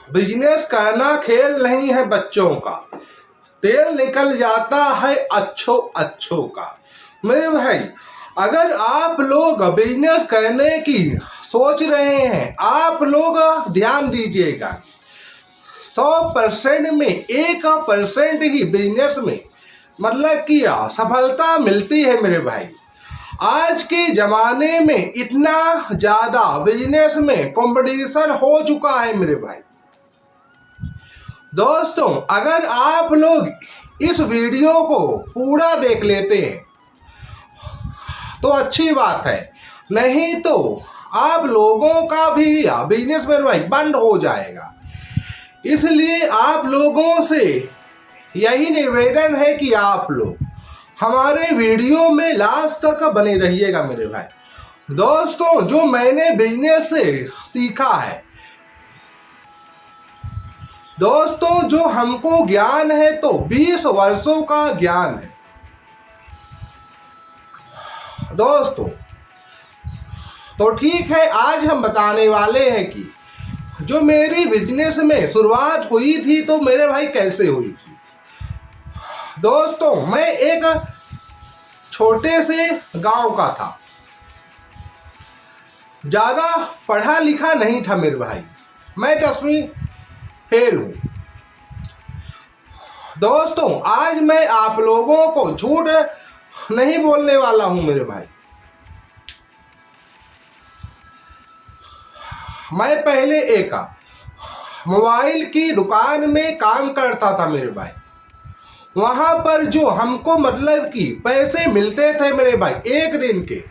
Business करना खेल नहीं है बच्चों का, तेल निकल जाता है अच्छों का। मेरे भाई, अगर आप लोग बिजनेस करने की सोच रहे हैं, आप लोग ध्यान दीजिएगा, 100% में 1% ही बिजनेस में मतलब कि सफलता मिलती है मेरे भाई। आज के ज़माने में इतना ज़्यादा बिजनेस में कंपटीशन हो चुका है मेरे भाई। दोस्तों, अगर आप लोग इस वीडियो को पूरा देख लेते हैं तो अच्छी बात है, नहीं तो आप लोगों का भी बिजनेस मेरे भाई बंद हो जाएगा। इसलिए आप लोगों से यही निवेदन है कि आप लोग हमारे वीडियो में लास्ट तक बने रहिएगा मेरे भाई। दोस्तों, जो मैंने बिजनेस से सीखा है, दोस्तों जो हमको ज्ञान है तो 20 वर्षों का ज्ञान है। दोस्तों तो ठीक है, आज हम बताने वाले हैं कि जो मेरी बिजनेस में शुरुआत हुई थी तो मेरे भाई कैसे हुई थी। दोस्तों, मैं एक छोटे से गांव का था, ज़्यादा पढ़ा लिखा नहीं था मेरे भाई, मैं 10वीं फेल हूँ। दोस्तों, आज मैं आप लोगों को झूठ नहीं बोलने वाला हूँ मेरे भाई। मैं पहले एक मोबाइल की दुकान में काम करता था मेरे भाई। वहाँ पर जो हमको मतलब कि पैसे मिलते थे मेरे भाई, एक दिन के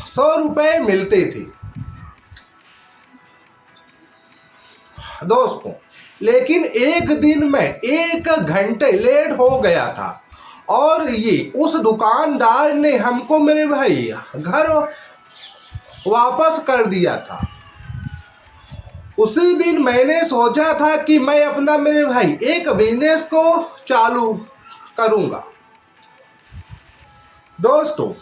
100 रुपये मिलते थे दोस्तों। लेकिन एक दिन में 1 घंटे लेट हो गया था और ये उस दुकानदार ने हमको मेरे भाई घर वापस कर दिया था। उसी दिन मैंने सोचा था कि मैं अपना मेरे भाई एक बिजनेस को चालू करूंगा। दोस्तों,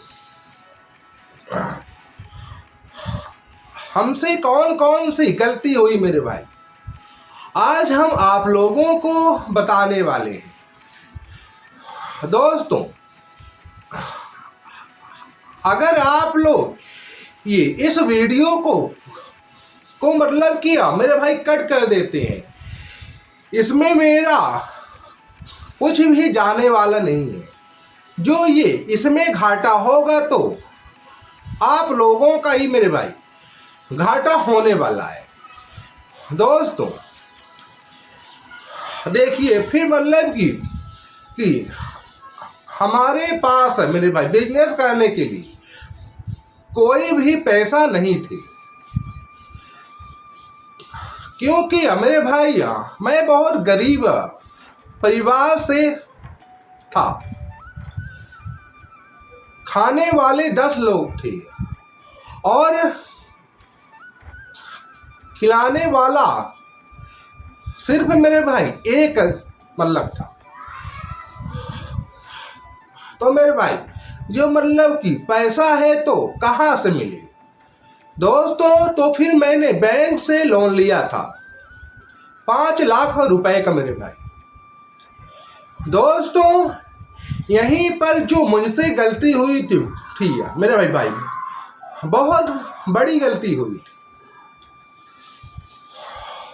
हमसे कौन कौन सी गलती हुई मेरे भाई, आज हम आप लोगों को बताने वाले हैं। दोस्तों, अगर आप लोग ये इस वीडियो को मतलब किया मेरे भाई कट कर देते हैं, इसमें मेरा कुछ भी जाने वाला नहीं है। जो ये इसमें घाटा होगा तो आप लोगों का ही मेरे भाई घाटा होने वाला है। दोस्तों देखिए, फिर मतलब कि हमारे पास मेरे भाई बिजनेस करने के लिए कोई भी पैसा नहीं थे, क्योंकि मेरे भाई मैं बहुत गरीब परिवार से था। खाने वाले 10 लोग थे और खिलाने वाला सिर्फ मेरे भाई एक मतलब था। तो मेरे भाई जो मतलब कि पैसा है तो कहाँ से मिले दोस्तों। तो फिर मैंने बैंक से लोन लिया था 5 लाख रुपए का मेरे भाई। दोस्तों, यहीं पर जो मुझसे गलती हुई थी मेरे भाई बहुत बड़ी गलती हुई थी।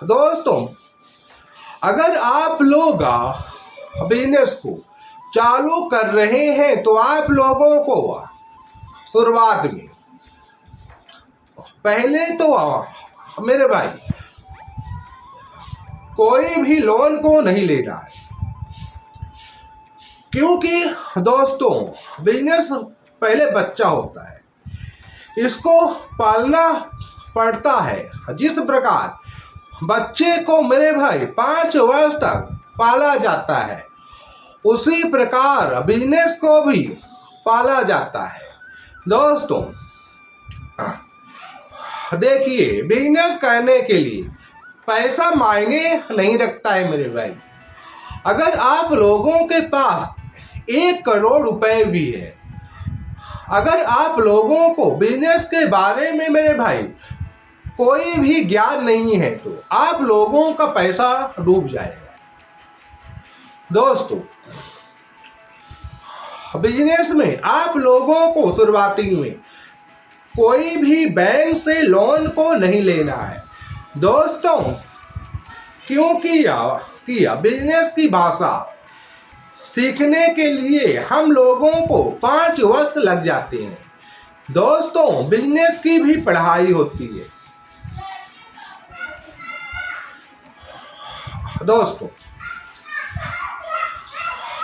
दोस्तों, अगर आप लोग बिजनेस को चालू कर रहे हैं तो आप लोगों को शुरुआत में पहले तो मेरे भाई कोई भी लोन को नहीं लेना है, क्योंकि दोस्तों बिजनेस पहले बच्चा होता है, इसको पालना पड़ता है। जिस प्रकार बच्चे को मेरे भाई 5 वर्ष तक पाला जाता है, उसी प्रकार बिजनेस को भी पाला जाता है। दोस्तों देखिए, बिजनेस करने के लिए पैसा मायने नहीं रखता है मेरे भाई। अगर आप लोगों के पास 1 करोड़ रुपए भी है, अगर आप लोगों को बिजनेस के बारे में मेरे भाई कोई भी ज्ञान नहीं है तो आप लोगों का पैसा डूब जाएगा। दोस्तों, बिजनेस में आप लोगों को शुरुआती में कोई भी बैंक से लोन को नहीं लेना है। दोस्तों, क्यों किया बिजनेस की भाषा सीखने के लिए हम लोगों को 5 वर्ष लग जाते हैं। दोस्तों, बिजनेस की भी पढ़ाई होती है। दोस्तों,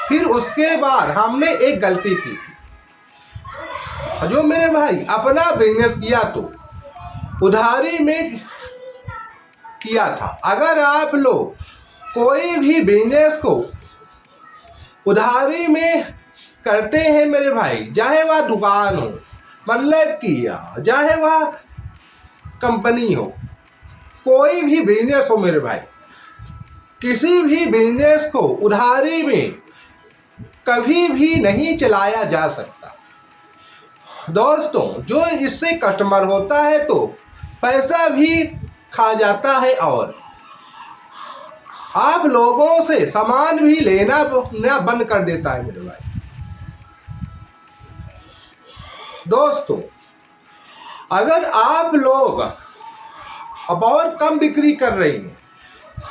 फिर उसके बाद हमने एक गलती की थी। जो मेरे भाई अपना बिजनेस किया तो उधारी में किया था। अगर आप लोग कोई भी बिजनेस को उधारी में करते हैं मेरे भाई, चाहे वह दुकान हो, मतलब कि चाहे वह कंपनी हो, कोई भी बिजनेस हो मेरे भाई, किसी भी बिजनेस को उधारी में कभी भी नहीं चलाया जा सकता। दोस्तों, जो इससे कस्टमर होता है तो पैसा भी खा जाता है और आप लोगों से सामान भी लेना बंद कर देता है मेरे भाई। दोस्तों, अगर आप लोग बहुत कम बिक्री कर रहे हैं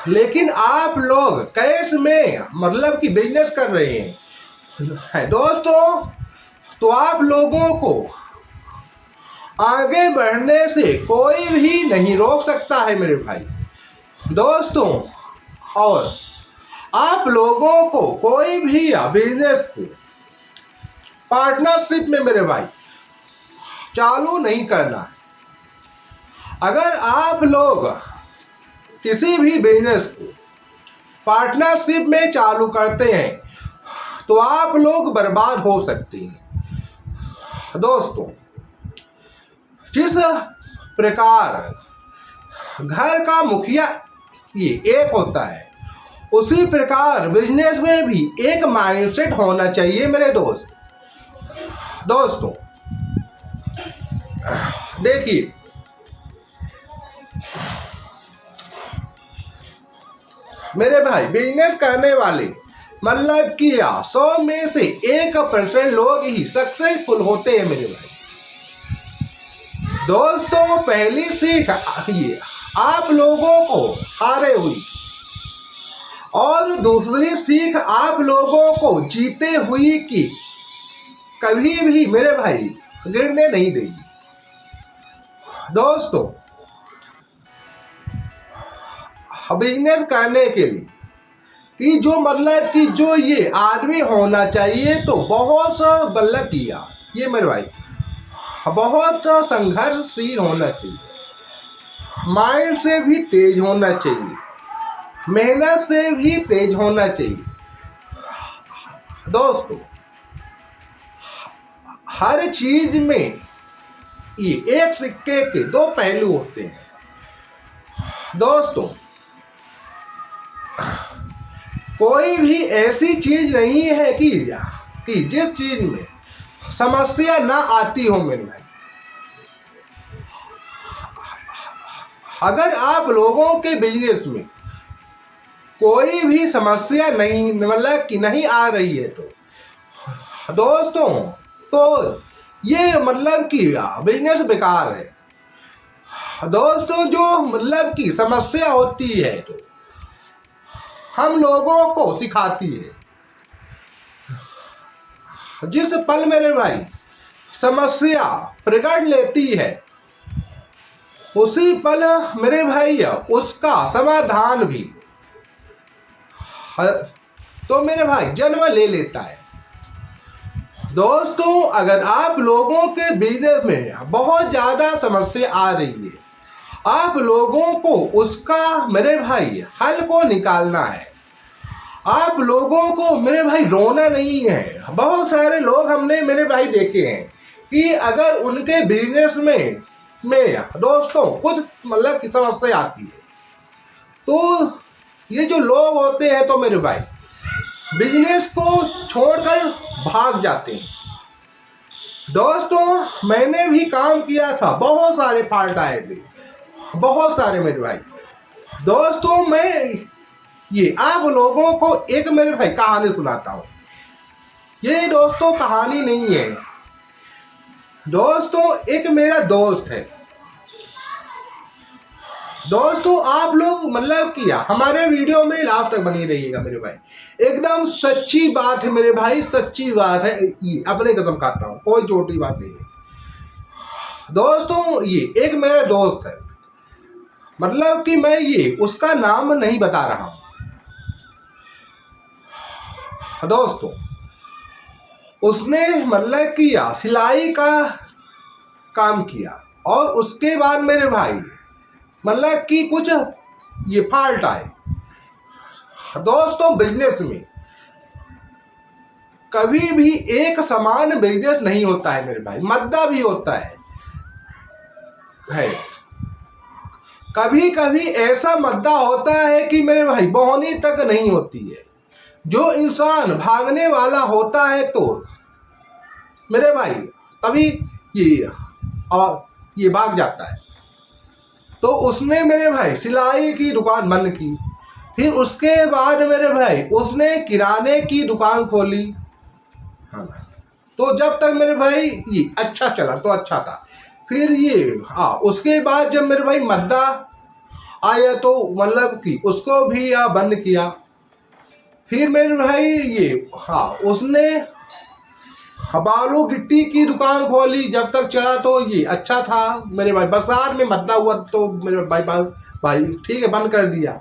लेकिन आप लोग कैश में मतलब कि बिजनेस कर रहे हैं दोस्तों, तो आप लोगों को आगे बढ़ने से कोई भी नहीं रोक सकता है मेरे भाई। दोस्तों, और आप लोगों को कोई भी बिजनेस को पार्टनरशिप में मेरे भाई चालू नहीं करना है। अगर आप लोग किसी भी बिजनेस को पार्टनरशिप में चालू करते हैं तो आप लोग बर्बाद हो सकते हैं। दोस्तों, जिस प्रकार घर का मुखिया ये एक होता है, उसी प्रकार बिजनेस में भी एक माइंडसेट होना चाहिए मेरे दोस्त। दोस्तों, देखिए, मेरे भाई बिजनेस करने वाले मतलब कि 100 में से 1% लोग ही सक्सेसफुल होते हैं मेरे भाई। दोस्तों, पहली सीख ये आप लोगों को हारे हुई और दूसरी सीख आप लोगों को जीते हुई की कभी भी मेरे भाई गिरने नहीं देगी। दोस्तों, बिजनेस करने के लिए कि जो मतलब कि जो ये आदमी होना चाहिए तो बहुत मतलब किया ये मेरे भाई बहुत संघर्षशील होना चाहिए, माइंड से भी तेज होना चाहिए, मेहनत से भी तेज होना चाहिए। दोस्तों, हर चीज में ये एक सिक्के के 2 पहलू होते हैं। दोस्तों, कोई भी ऐसी चीज नहीं है कि जिस चीज में समस्या ना आती हो मेरे भाई। अगर आप लोगों के बिजनेस में कोई भी समस्या नहीं मतलब कि नहीं आ रही है तो दोस्तों तो ये मतलब कि बिजनेस बेकार है। दोस्तों, जो मतलब कि समस्या होती है तो हम लोगों को सिखाती है। जिस पल मेरे भाई समस्या प्रकट लेती है उसी पल मेरे भाई उसका समाधान भी तो मेरे भाई जन्म ले लेता है। दोस्तों, अगर आप लोगों के बिजनेस में बहुत ज़्यादा समस्या आ रही है, आप लोगों को उसका मेरे भाई हल को निकालना है। आप लोगों को मेरे भाई रोना नहीं है। बहुत सारे लोग हमने मेरे भाई देखे हैं कि अगर उनके बिजनेस में दोस्तों कुछ मतलब की समस्या आती है तो ये जो लोग होते हैं तो मेरे भाई बिजनेस को छोड़कर भाग जाते हैं। दोस्तों, मैंने भी काम किया था, बहुत सारे फाल्ट आए थे बहुत सारे मेरे भाई। दोस्तों मैं ये आप लोगों को एक मेरे भाई कहानी सुनाता हूँ। ये दोस्तों कहानी नहीं है दोस्तों, एक मेरा दोस्त है। दोस्तों आप लोग मतलब किया हमारे वीडियो में लास्ट तक बनी रहिएगा मेरे भाई, एकदम सच्ची बात है मेरे भाई, सच्ची बात है, अपने कसम खाता हूँ, कोई छोटी बात नहीं है। दोस्तों ये एक मेरा दोस्त है, मतलब कि मैं ये उसका नाम नहीं बता रहा हूँ। दोस्तों उसने मतलब किया सिलाई का काम किया, और उसके बाद मेरे भाई मतलब कि कुछ ये फॉल्ट आए। दोस्तों बिजनेस में कभी भी एक समान बिजनेस नहीं होता है मेरे भाई, मद्दा भी होता है। कभी कभी ऐसा मद्दा होता है कि मेरे भाई बोहनी तक नहीं होती है। जो इंसान भागने वाला होता है तो मेरे भाई तभी ये भाग जाता है। तो उसने मेरे भाई सिलाई की दुकान बंद की, फिर उसके बाद मेरे भाई उसने किराने की दुकान खोली, है ना। तो जब तक मेरे भाई ये अच्छा चला तो अच्छा था, फिर ये उसके बाद जब मेरे भाई मद्दा आया तो मतलब कि उसको भी बंद किया। फिर मेरे भाई ये उसने बालू गिट्टी की दुकान खोली, जब तक चला तो ये अच्छा था मेरे भाई। बरसात में मद्दा हुआ तो मेरे भाई ठीक है बंद कर दिया।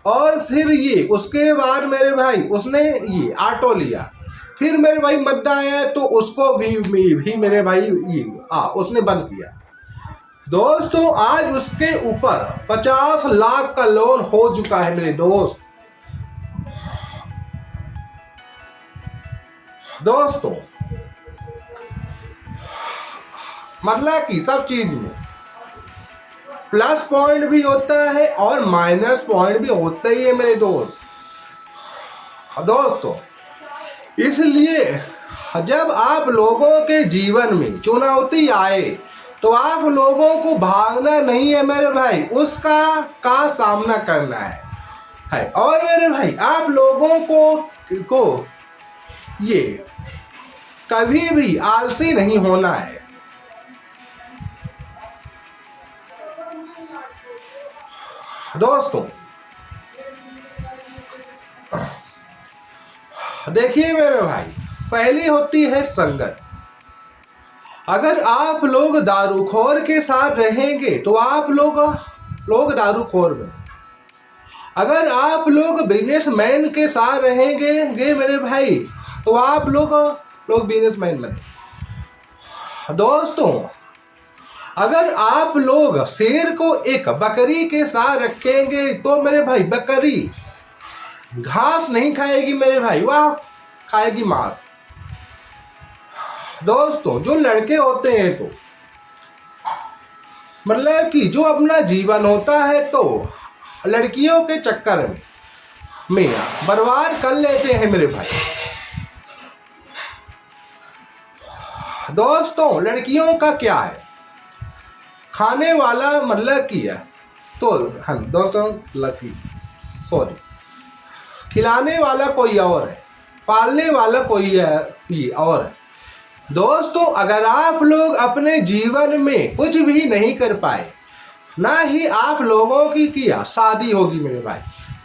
और फिर ये उसके बाद मेरे भाई उसने ये ऑटो लिया, फिर मेरे भाई मद्दा आया तो उसको भी मेरे भाई ये उसने बंद किया। दोस्तों आज उसके ऊपर 50 लाख का लोन हो चुका है मेरे दोस्त। दोस्तों मतलब कि सब चीज में प्लस पॉइंट भी होता है और माइनस पॉइंट भी होता ही है मेरे दोस्त। दोस्तों इसलिए जब आप लोगों के जीवन में चुनौती आए तो आप लोगों को भागना नहीं है मेरे भाई, उसका सामना करना है। और मेरे भाई आप लोगों को ये कभी भी आलसी नहीं होना है। दोस्तों देखिए मेरे भाई, पहली होती है संगत। अगर आप लोग दारूखोर के साथ रहेंगे तो आप लोग दारूखोर में, अगर आप लोग बिजनेसमैन के साथ रहेंगे मेरे भाई तो आप लोग बिजनेसमैन बने। दोस्तों अगर आप लोग शेर को एक बकरी के साथ रखेंगे तो मेरे भाई बकरी घास नहीं खाएगी मेरे भाई, वह खाएगी मांस। दोस्तों जो लड़के होते हैं तो मतलब कि जो अपना जीवन होता है तो लड़कियों के चक्कर में बर्बाद कर लेते हैं मेरे भाई। दोस्तों लड़कियों का क्या है, खाने वाला मतलब की है तो हम दोस्तों सॉरी खिलाने वाला कोई और है, पालने वाला कोई और है। दोस्तों अगर आप लोग अपने जीवन में कुछ भी नहीं कर पाए, ना ही आप लोगों की किया शादी होगी मेरे भाई।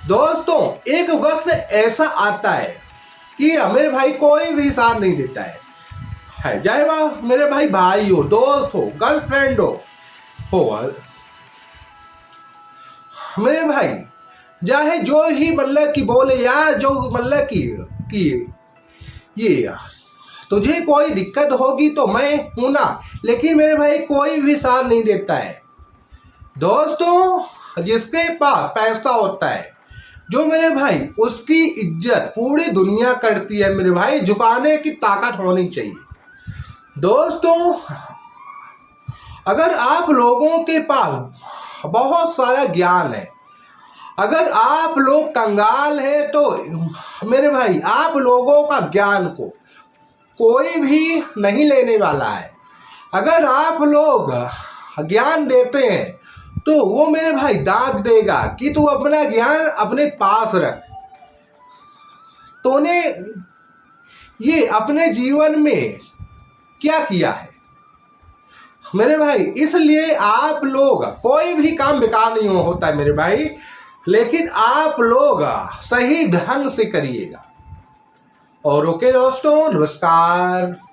दोस्तों एक वक्त ऐसा आता है कि मेरे भाई कोई भी साथ नहीं देता है, चाहे वह मेरे भाई हो, दोस्त हो, गर्लफ्रेंड हो मेरे भाई, चाहे जो ही मतलब कि बोले या जो मतलब कि ये तुझे कोई दिक्कत होगी तो मैं हूं ना, लेकिन मेरे भाई कोई भी साथ नहीं देता है। दोस्तों जिसके पास पैसा होता है, जो मेरे भाई उसकी इज्जत पूरी दुनिया करती है मेरे भाई, झुकाने की ताकत होनी चाहिए। दोस्तों अगर आप लोगों के पास बहुत सारा ज्ञान है, अगर आप लोग कंगाल हैं तो मेरे भाई आप लोगों का ज्ञान को कोई भी नहीं लेने वाला है। अगर आप लोग ज्ञान देते हैं तो वो मेरे भाई दाग देगा कि तू अपना ज्ञान अपने पास रख। तूने ये अपने जीवन में क्या किया है मेरे भाई। इसलिए आप लोग, कोई भी काम बेकार नहीं होता है मेरे भाई, लेकिन आप लोग सही ढंग से करिएगा। और ओके दोस्तों, नमस्कार।